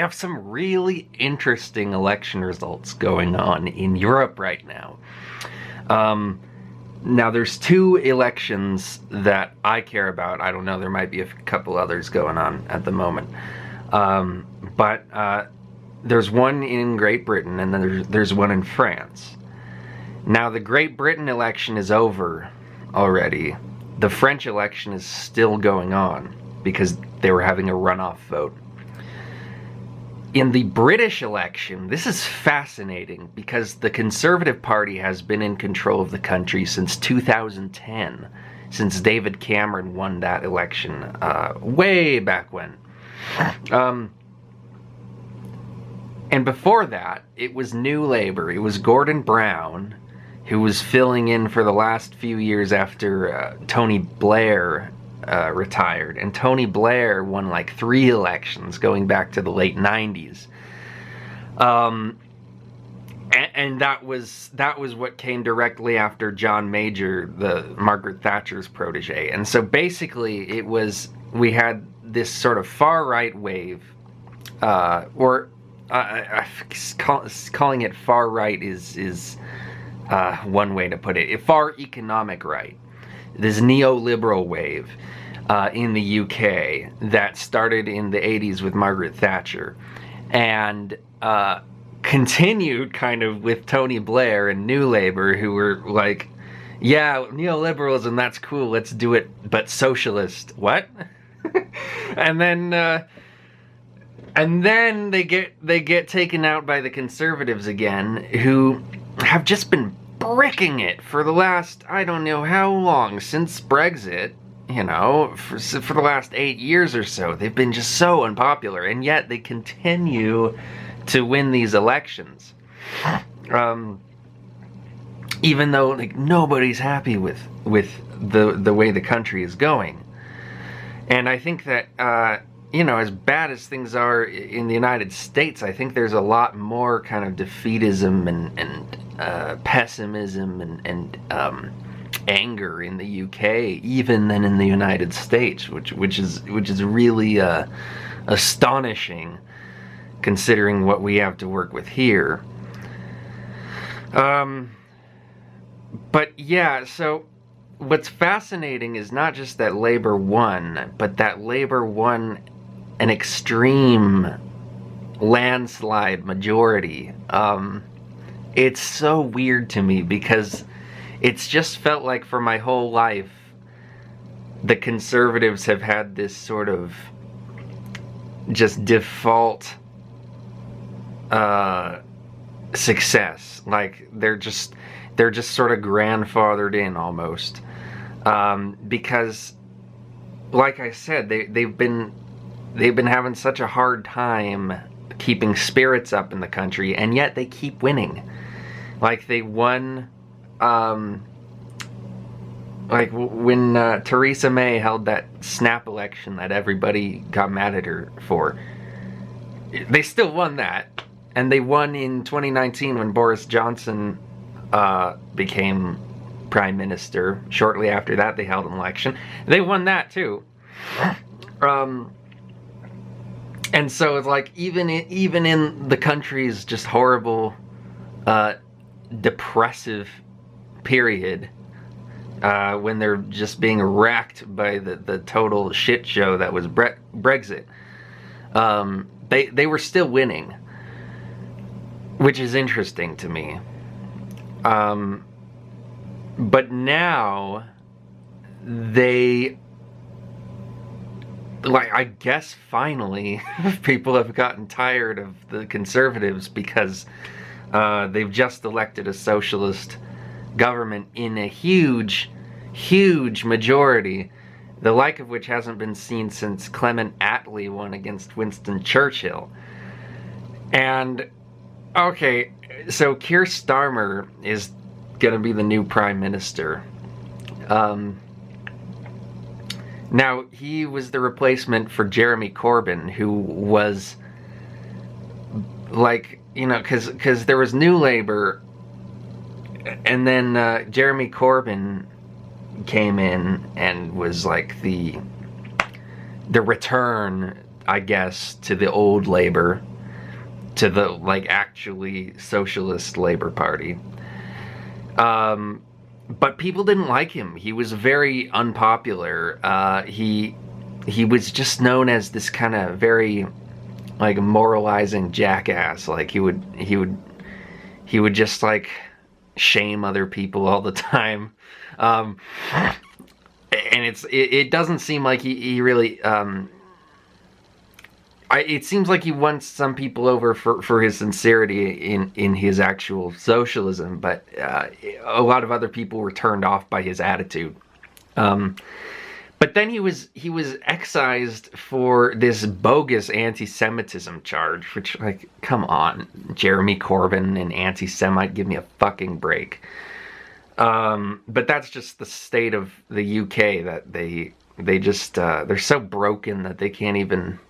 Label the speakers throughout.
Speaker 1: have some really interesting election results going on in Europe right now. Now, there's two elections that I care about. I don't know, there might be a couple others going on at the moment. But there's one in Great Britain, and then there's one in France. Now, the Great Britain election is over already. The French election is still going on because they were having a runoff vote. In the British election, this is fascinating because the Conservative Party has been in control of the country since 2010, since David Cameron won that election way back when. And before that, it was New Labour. It was Gordon Brown, who was filling in for the last few years after Tony Blair retired. And Tony Blair won like 3 elections going back to the late 90s. And that was what came directly after John Major, the Margaret Thatcher's protege. And so basically we had this sort of far-right wave, calling it far-right is one way to put it. A far economic right. This neoliberal wave in the UK that started in the 80s with Margaret Thatcher and continued kind of with Tony Blair and New Labour, who were like, yeah, neoliberalism, that's cool, let's do it, but socialist. What? And then they get taken out by the Conservatives again, who have just been bricking it for the last, I don't know how long, since Brexit, you know, for the last 8 years or so. They've been just so unpopular, and yet they continue to win these elections. Even though, like, nobody's happy with the way the country is going. And I think that, you know, as bad as things are in the United States, I think there's a lot more kind of defeatism and pessimism and anger in the UK even than in the United States, which is really astonishing considering what we have to work with here. But yeah, so what's fascinating is not just that Labour won, but that Labour won an extreme landslide majority. It's so weird to me because it's just felt like for my whole life the Conservatives have had this sort of just default success. Like they're just sort of grandfathered in almost, because like I said, they've been having such a hard time keeping spirits up in the country, and yet they keep winning. Like they won, like when Theresa May held that snap election that everybody got mad at her for, they still won that. And they won in 2019 when Boris Johnson became prime minister. Shortly after that, they held an election. They won that too. And so it's like even in the country's just horrible, depressive period, when they're just being racked by the total shit show that was Brexit, they were still winning, which is interesting to me. But now they, like, I guess finally people have gotten tired of the Conservatives because they've just elected a socialist government in a huge majority, the like of which hasn't been seen since Clement Attlee won against Winston Churchill. And okay, so Keir Starmer is going to be the new prime minister. Now, he was the replacement for Jeremy Corbyn, who was, like, you know, because there was New Labour, and then Jeremy Corbyn came in and was like the return, I guess, to the old Labour. to the like actually socialist Labour Party. But people didn't like him. He was very unpopular. He was just known as this kind of very like moralizing jackass. Like he would just like shame other people all the time. And it doesn't seem like he really it seems like he won some people over for his sincerity in his actual socialism, but a lot of other people were turned off by his attitude. But then he was excised for this bogus anti-Semitism charge, which, like, come on, Jeremy Corbyn, an anti-Semite, give me a fucking break. But that's just the state of the UK, that they just they're so broken that they can't even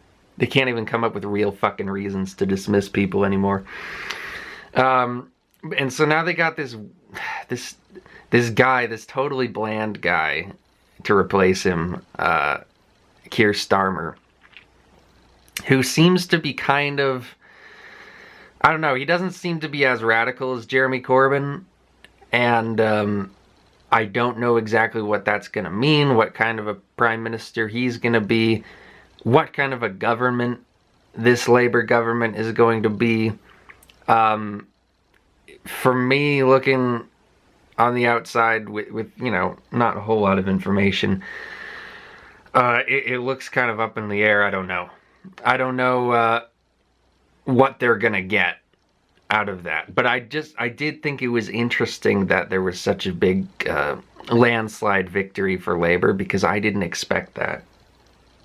Speaker 1: come up with real fucking reasons to dismiss people anymore. And so now they got this guy, this totally bland guy, to replace him, Keir Starmer, who seems to be kind of, I don't know, he doesn't seem to be as radical as Jeremy Corbyn, and I don't know exactly what that's going to mean, what kind of a prime minister he's going to be, what kind of a government this Labour government is going to be. For me, looking on the outside with you know, not a whole lot of information, it looks kind of up in the air. I don't know what they're gonna get out of that, but I did think it was interesting that there was such a big landslide victory for Labour, because I didn't expect that.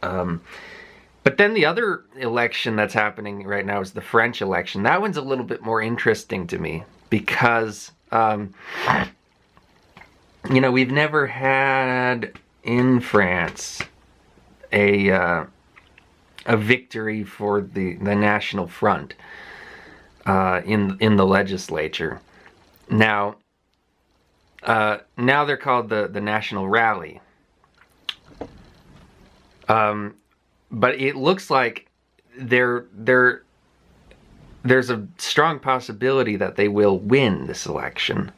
Speaker 1: But then the other election that's happening right now is the French election. That one's a little bit more interesting to me, because you know, we've never had in France a victory for the National Front in the legislature. Now they're called the National Rally. But it looks like there's a strong possibility that they will win this election.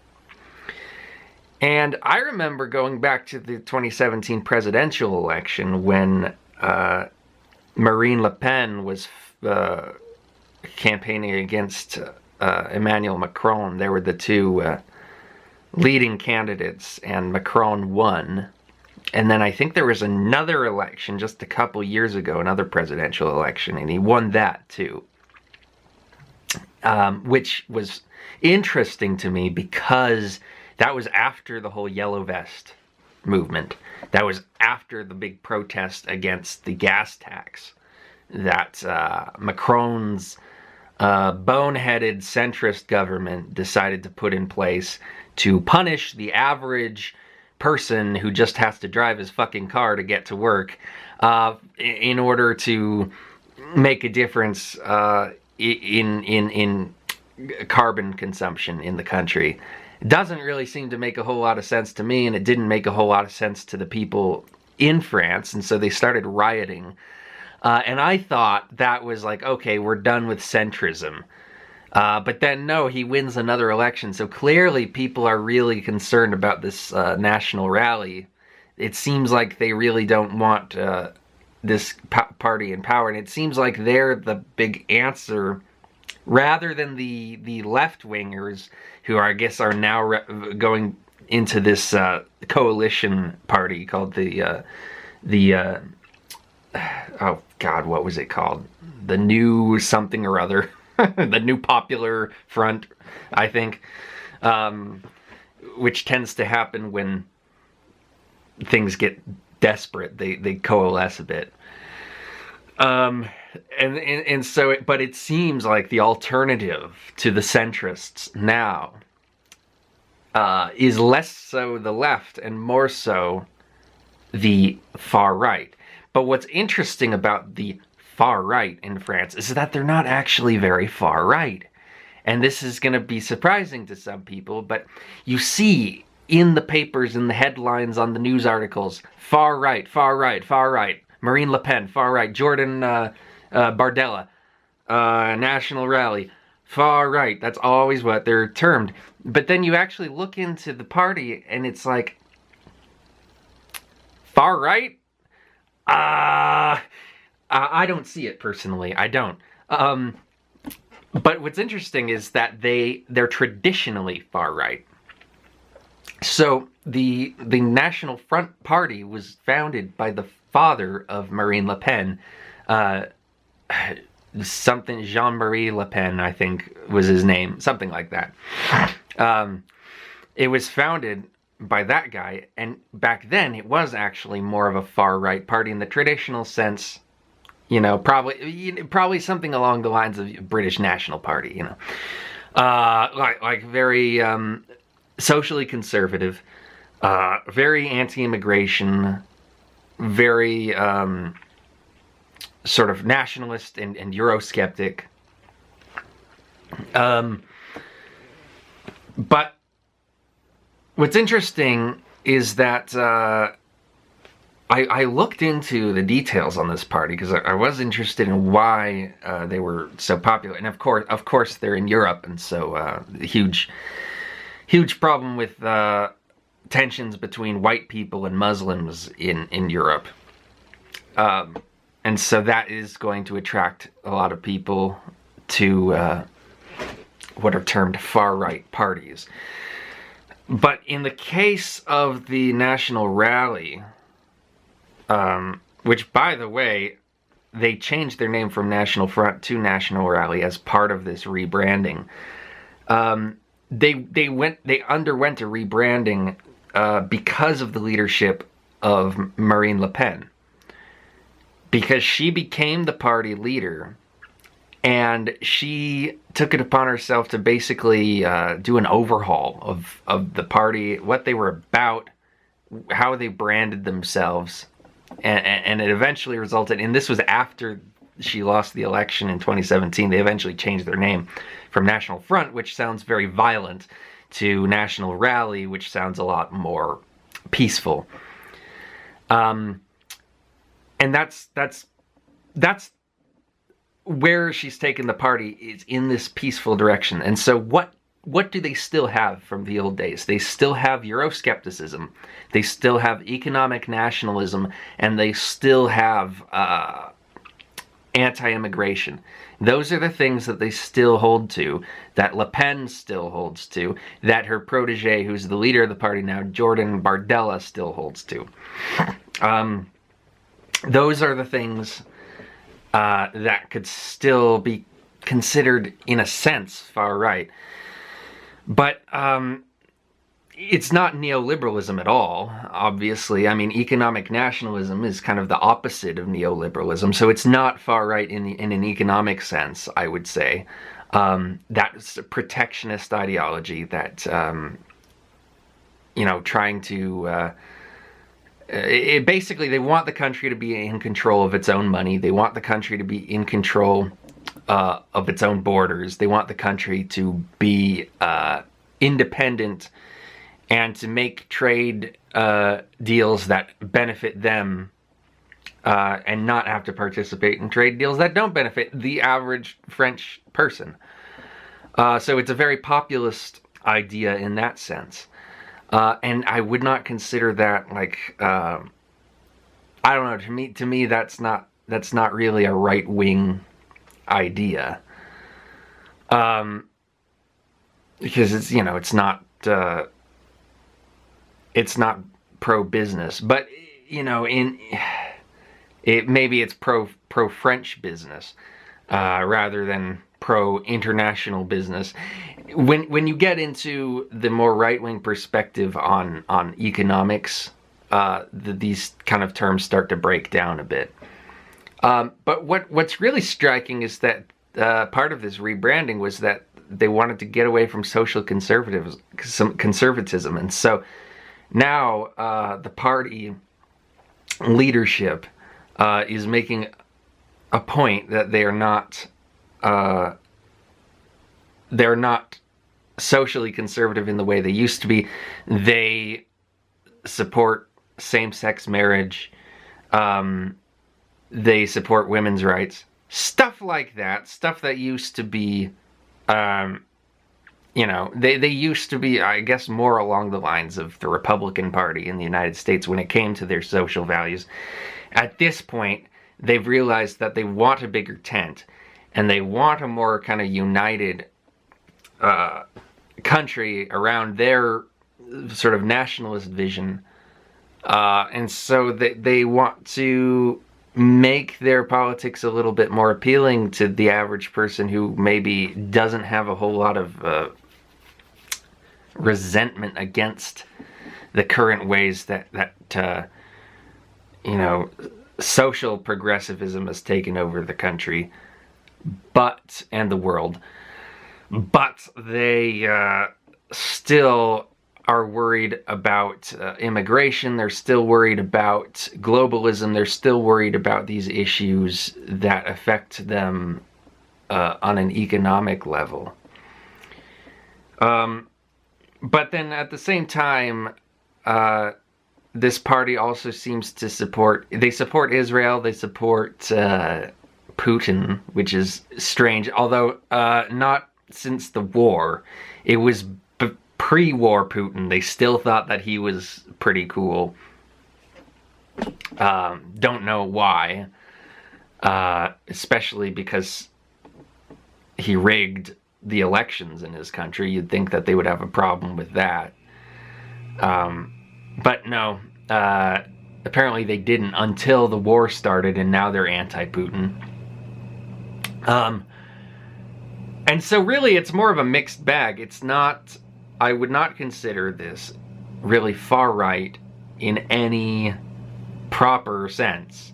Speaker 1: And I remember going back to the 2017 presidential election when Marine Le Pen was campaigning against Emmanuel Macron. They were the two leading candidates, and Macron won. And then I think there was another election just a couple years ago, another presidential election, and he won that too. Which was interesting to me, because that was after the whole Yellow Vest movement. That was after the big protest against the gas tax that Macron's boneheaded centrist government decided to put in place to punish the average person who just has to drive his fucking car to get to work, in order to make a difference in carbon consumption in the country. It doesn't really seem to make a whole lot of sense to me, and it didn't make a whole lot of sense to the people in France, and so they started rioting. And I thought that was like, okay, we're done with centrism. But then, no, he wins another election. So clearly people are really concerned about this national rally. It seems like they really don't want this party in power. And it seems like they're the big answer, rather than the left-wingers, who I guess are now going into this coalition party called the oh God, what was it called? The New Something or Other. The New Popular Front, I think, which tends to happen when things get desperate. They coalesce a bit. And so, but it seems like the alternative to the centrists now is less so the left and more so the far right. But what's interesting about the far right in France is that they're not actually very far right. And this is going to be surprising to some people, but you see in the papers, in the headlines, on the news articles, far right, far right, far right, Marine Le Pen, far right, Jordan Bardella, National Rally, far right. That's always what they're termed. But then you actually look into the party, and it's like, far right? I don't see it personally. I don't. But what's interesting is that they're traditionally far right. So the National Front Party was founded by the father of Marine Le Pen, something Jean-Marie Le Pen, I think was his name, something like that. It was founded by that guy, and back then it was actually more of a far right party in the traditional sense. Probably something along the lines of British National Party. Like very socially conservative, very anti-immigration, very sort of nationalist and Eurosceptic. But what's interesting is that I looked into the details on this party because I was interested in why they were so popular, and of course they're in Europe, and so huge problem with tensions between white people and Muslims in Europe, and so that is going to attract a lot of people to what are termed far-right parties. But in the case of the National Rally, which, by the way, they changed their name from National Front to National Rally as part of this rebranding. They underwent a rebranding because of the leadership of Marine Le Pen, because she became the party leader, and she took it upon herself to basically do an overhaul of the party, what they were about, how they branded themselves. And it eventually resulted, and this was after she lost the election in 2017, they eventually changed their name from National Front, which sounds very violent, to National Rally, which sounds a lot more peaceful. And that's where she's taken the party, is in this peaceful direction. And so what do they still have from the old days? They still have Euroscepticism, they still have economic nationalism, and they still have anti-immigration. Those are the things that they still hold to, that Le Pen still holds to, that her protege, who's the leader of the party now, Jordan Bardella, still holds to. Those are the things that could still be considered, in a sense, far right. But it's not neoliberalism at all, obviously. I mean, economic nationalism is kind of the opposite of neoliberalism, so it's not far right in an economic sense, I would say. That's a protectionist ideology that, trying to... basically, they want the country to be in control of its own money. They want the country to be in control of its own borders. They want the country to be independent and to make trade deals that benefit them and not have to participate in trade deals that don't benefit the average French person. So it's a very populist idea in that sense. And I would not consider that like, I don't know, to me that's not really a right-wing idea. Because it's, it's not pro-business, but maybe it's pro-French business, rather than pro-international business. When you get into the more right-wing perspective on economics, these kind of terms start to break down a bit. But what's really striking is that part of this rebranding was that they wanted to get away from social conservatism, and so now the party leadership is making a point that they're not socially conservative in the way they used to be. They support same-sex marriage. They support women's rights. stuff like that, stuff that used to be, you know, they used to be, I guess, more along the lines of the Republican Party in the United States when it came to their social values. At this point, they've realized that they want a bigger tent, and they want a more kind of united country around their sort of nationalist vision. And so they want to make their politics a little bit more appealing to the average person who maybe doesn't have a whole lot of resentment against the current ways that you know, social progressivism has taken over the country, and the world. But they still are worried about immigration. They're still worried about globalism. They're still worried about these issues that affect them on an economic level. But then at the same time, this party also seems to support Israel, they support Putin, which is strange, although not since the war. It was pre-war Putin. They still thought that he was pretty cool. Don't know why, especially because he rigged the elections in his country. You'd think that they would have a problem with that. But no, apparently they didn't until the war started, and now they're anti-Putin. And so really it's more of a mixed bag. It's not, I would not consider this really far right in any proper sense.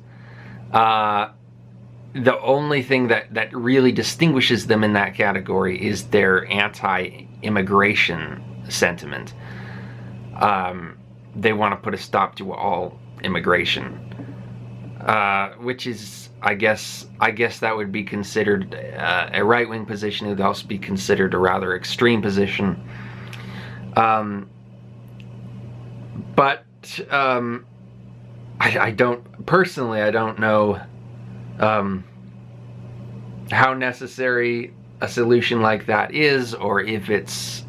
Speaker 1: The only thing that really distinguishes them in that category is their anti-immigration sentiment. They want to put a stop to all immigration, which is, I guess that would be considered a right-wing position. It would also be considered a rather extreme position. But I don't know how necessary a solution like that is, or if it's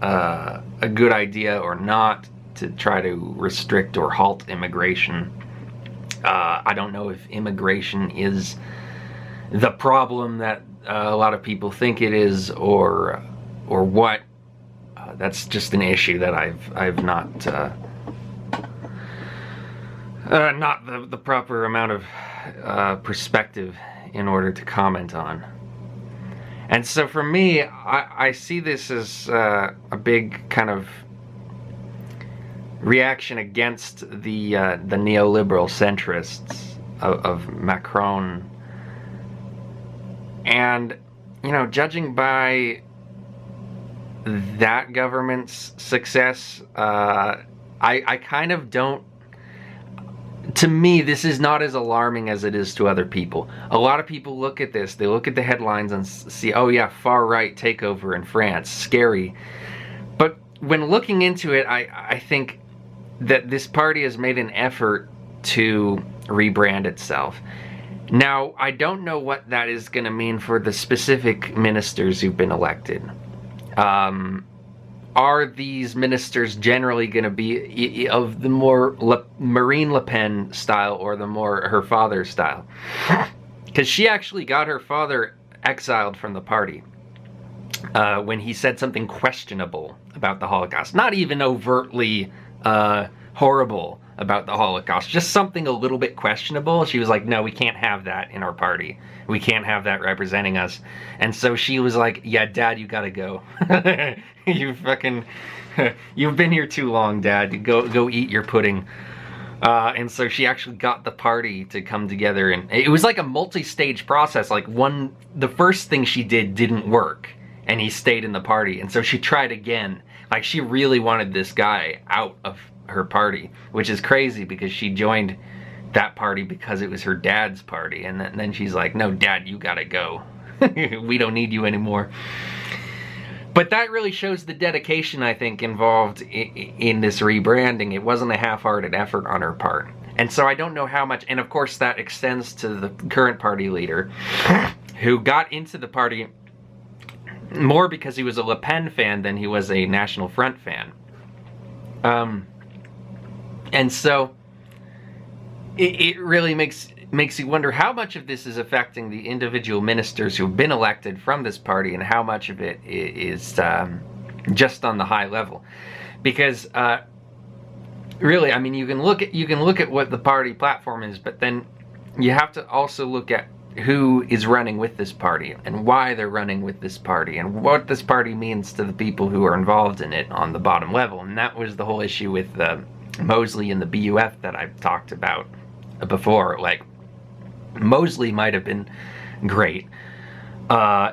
Speaker 1: a good idea or not to try to restrict or halt immigration. I don't know if immigration is the problem that a lot of people think it is, or what. That's just an issue that I've not the proper amount of perspective in order to comment on. And so for me, I see this as a big kind of reaction against the neoliberal centrists of Macron. And, you know, judging by that government's success, I kind of don't. To me, this is not as alarming as it is to other people. A lot of people look at this, they look at the headlines and see, oh yeah, far-right takeover in France, scary. But when looking into it, I think that this party has made an effort to rebrand itself. Now, I don't know what that is going to mean for the specific ministers who've been elected. Are these ministers generally going to be of the more Marine Le Pen style, or the more her father's style? Because she actually got her father exiled from the party when he said something questionable about the Holocaust. Not even overtly horrible about the Holocaust, just something a little bit questionable. She was like, no, we can't have that in our party. We can't have that representing us. And so she was like, yeah, Dad, you gotta go. You've been here too long, Dad. Go eat your pudding. And so she actually got the party to come together, and it was like a multi-stage process. Like the first thing she did didn't work, and he stayed in the party. And so she tried again. Like, she really wanted this guy out of her party, which is crazy because she joined that party because it was her dad's party. And then she's like, no, Dad, you gotta go. We don't need you anymore. But that really shows the dedication, I think, involved in this rebranding. It wasn't a half-hearted effort on her part. And so I don't know how much, and of course that extends to the current party leader, who got into the party more because he was a Le Pen fan than he was a National Front fan. And so it really makes you wonder how much of this is affecting the individual ministers who've been elected from this party, and how much of it is just on the high level. Because really, I mean, you can look at what the party platform is, but then you have to also look at who is running with this party, and why they're running with this party, and what this party means to the people who are involved in it on the bottom level. And that was the whole issue with Mosley and the BUF that I've talked about before. Like, Mosley might have been great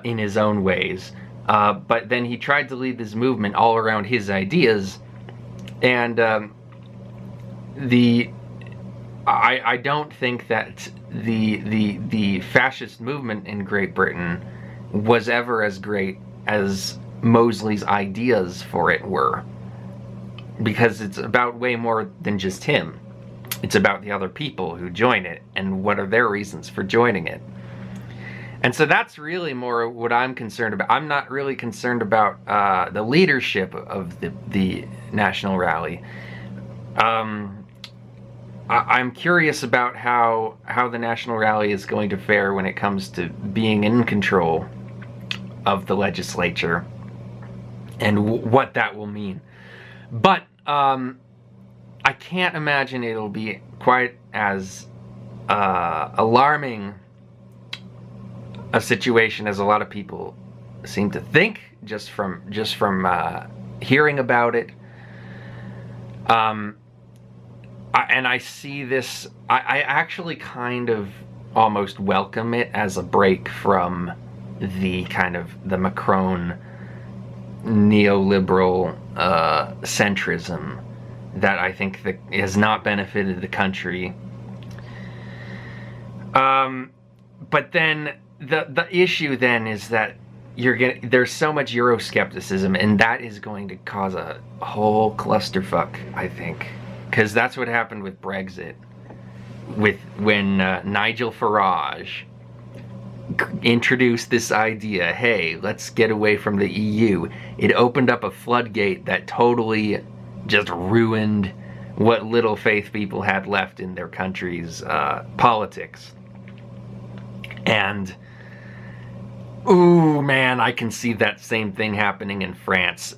Speaker 1: in his own ways, but then he tried to lead this movement all around his ideas, and I don't think that the fascist movement in Great Britain was ever as great as Mosley's ideas for it were, because it's about way more than just him. It's about the other people who join it, and what are their reasons for joining it. And so that's really more what I'm concerned about. I'm not really concerned about the leadership of the National Rally. I'm curious about how the National Rally is going to fare when it comes to being in control of the legislature, and what that will mean. But I can't imagine it'll be quite as alarming a situation as a lot of people seem to think, just from hearing about it. And I see this, I actually kind of almost welcome it as a break from the kind of the Macron neoliberal centrism that I think that has not benefited the country. But then the issue then is that there's so much Euroscepticism, and that is going to cause a whole clusterfuck, I think. Because that's what happened with Brexit, when Nigel Farage introduced this idea, hey, let's get away from the EU. It opened up a floodgate that totally just ruined what little faith people had left in their country's politics. And, ooh, man, I can see that same thing happening in France.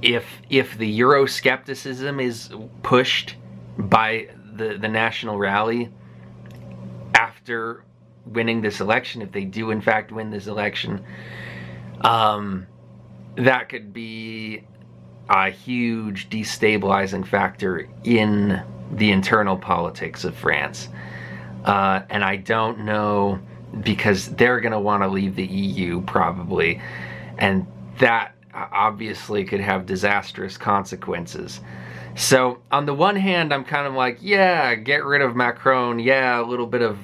Speaker 1: If the Euroscepticism is pushed by the National Rally after winning this election, if they do in fact win this election, that could be a huge destabilizing factor in the internal politics of France. And I don't know, because they're going to want to leave the EU probably, and that obviously could have disastrous consequences. So on the one hand, I'm kind of like, yeah, get rid of Macron, yeah, a little bit of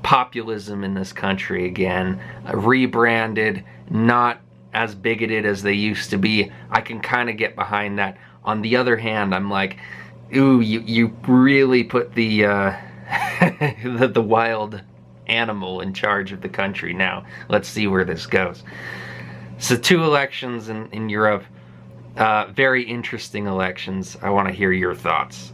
Speaker 1: populism in this country again, rebranded, not as bigoted as they used to be. I can kind of get behind that. On the other hand, I'm like, ooh, you really put the the wild animal in charge of the country now. Let's see where this goes. So 2 elections in Europe, very interesting elections. I want to hear your thoughts.